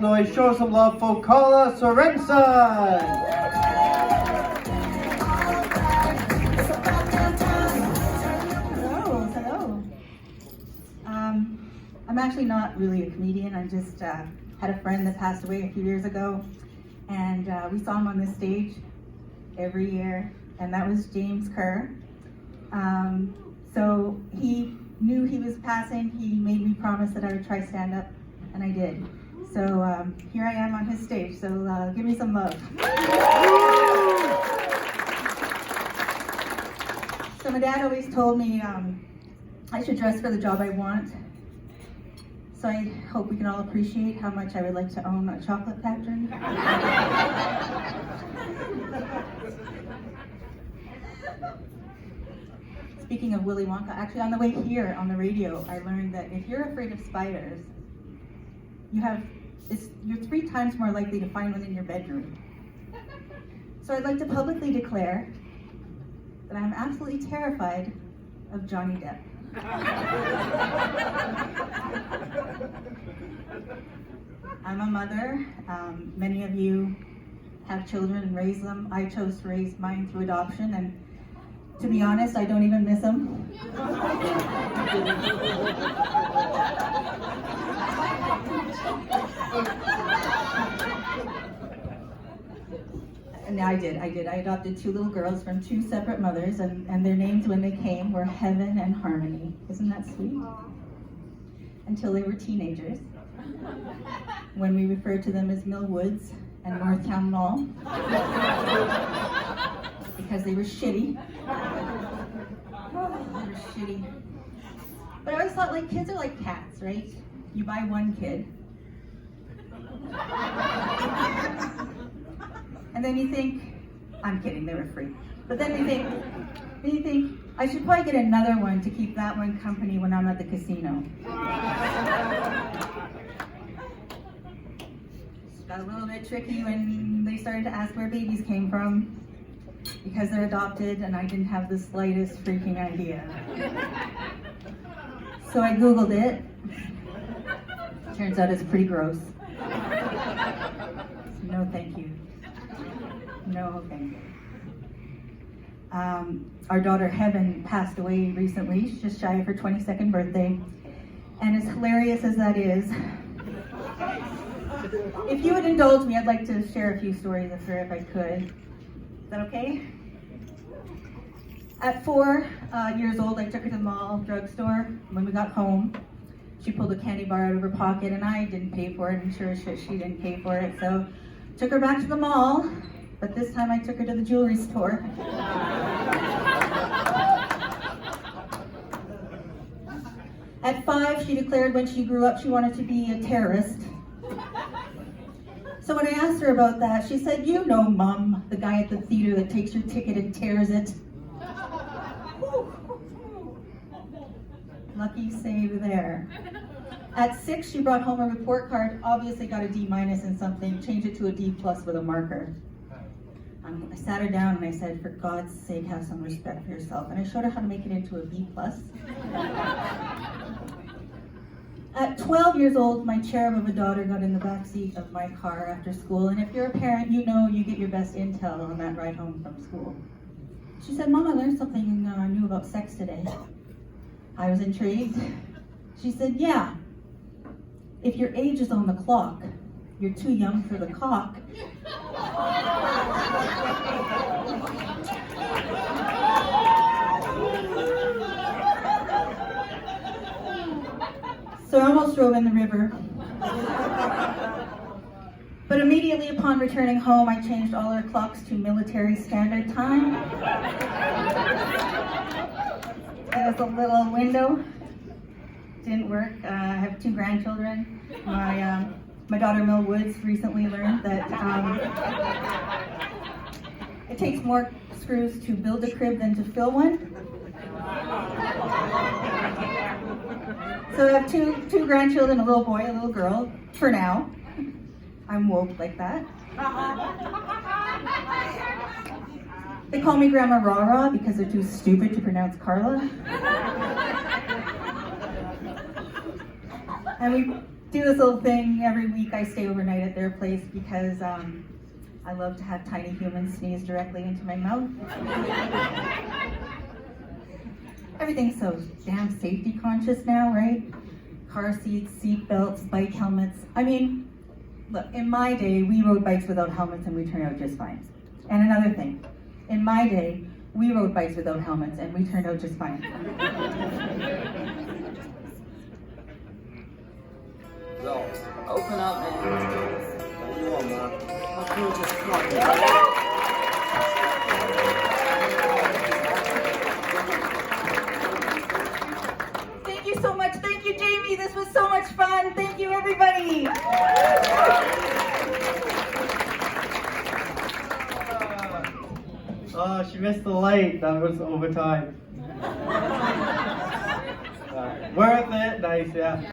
Noise, show some love for Carla Sorenson. Hello. I'm actually not really a comedian. I just had a friend that passed away a few years ago, and we saw him on this stage every year, and that was James Kerr. So he knew he was passing. He made me promise that I would try stand up, and I did. So here I am on his stage, so give me some love. So my dad always told me I should dress for the job I want. So I hope we can all appreciate how much I would like to own a chocolate factory. Speaking of Willy Wonka, actually on the way here on the radio, I learned that if you're afraid of spiders, you're 3 times more likely to find one in your bedroom. So I'd like to publicly declare that I'm absolutely terrified of Johnny Depp. I'm a mother. Many of you have children and raise them. I chose to raise mine through adoption, and to be honest, I don't even miss them. And I did. I adopted 2 little girls from 2 separate mothers, and their names when they came were Heaven and Harmony. Isn't that sweet? Until they were teenagers, when we referred to them as Mill Woods and Northtown Mall, because they were shitty. They were shitty. But I always thought, like, kids are like cats, right? You buy 1 kid, and then you think, I'm kidding, they were free. But then you think, I should probably get another one to keep that one company when I'm at the casino. It got a little bit tricky when they started to ask where babies came from, because they're adopted, and I didn't have the slightest freaking idea. So I Googled it. Turns out it's pretty gross. No, thank you. No, thank you. Our daughter Heaven passed away recently. She's just shy of her 22nd birthday. And as hilarious as that is, if you would indulge me, I'd like to share a few stories of her if I could. Is that okay? At 4 years old, I took her to the mall drugstore. When we got home, she pulled a candy bar out of her pocket, and I didn't pay for it, and sure as shit she didn't pay for it. So took her back to the mall, but this time I took her to the jewelry store. At 5, she declared when she grew up she wanted to be a terrorist. So when I asked her about that, she said, "You know, Mom, the guy at the theater that takes your ticket and tears it." Lucky save there. At 6, she brought home a report card, obviously got a D- in something, changed it to a D+ with a marker. I sat her down and I said, "For God's sake, have some respect for yourself." And I showed her how to make it into a B+. At 12 years old, my cherub of a daughter got in the backseat of my car after school, and if you're a parent, you know you get your best intel on that ride home from school. She said, "Mom, I learned something new about sex today." I was intrigued. She said, "Yeah, if your age is on the clock, you're too young for the cock." So I almost drove in the river. But immediately upon returning home, I changed all our clocks to military standard time. There was a little window. Didn't work. I have 2 grandchildren. My daughter Mill Woods recently learned that it takes more screws to build a crib than to fill one. So I have two grandchildren, a little boy, a little girl, for now. I'm woke like that. They call me Grandma Rah-Rah because they're too stupid to pronounce Carla. And do this little thing every week. I stay overnight at their place because I love to have tiny humans sneeze directly into my mouth. Everything's so damn safety conscious now, right? Car seats, seat belts, bike helmets. I mean, look, in my day, we rode bikes without helmets and we turned out just fine. And another thing, in my day, we rode bikes without helmets and we turned out just fine. So, open up, man. What do you want, man? How cool just fuck. Thank you so much. Thank you, Jamie. This was so much fun. Thank you, everybody. Oh, she missed the light. That was overtime. Worth it. Nice, yeah.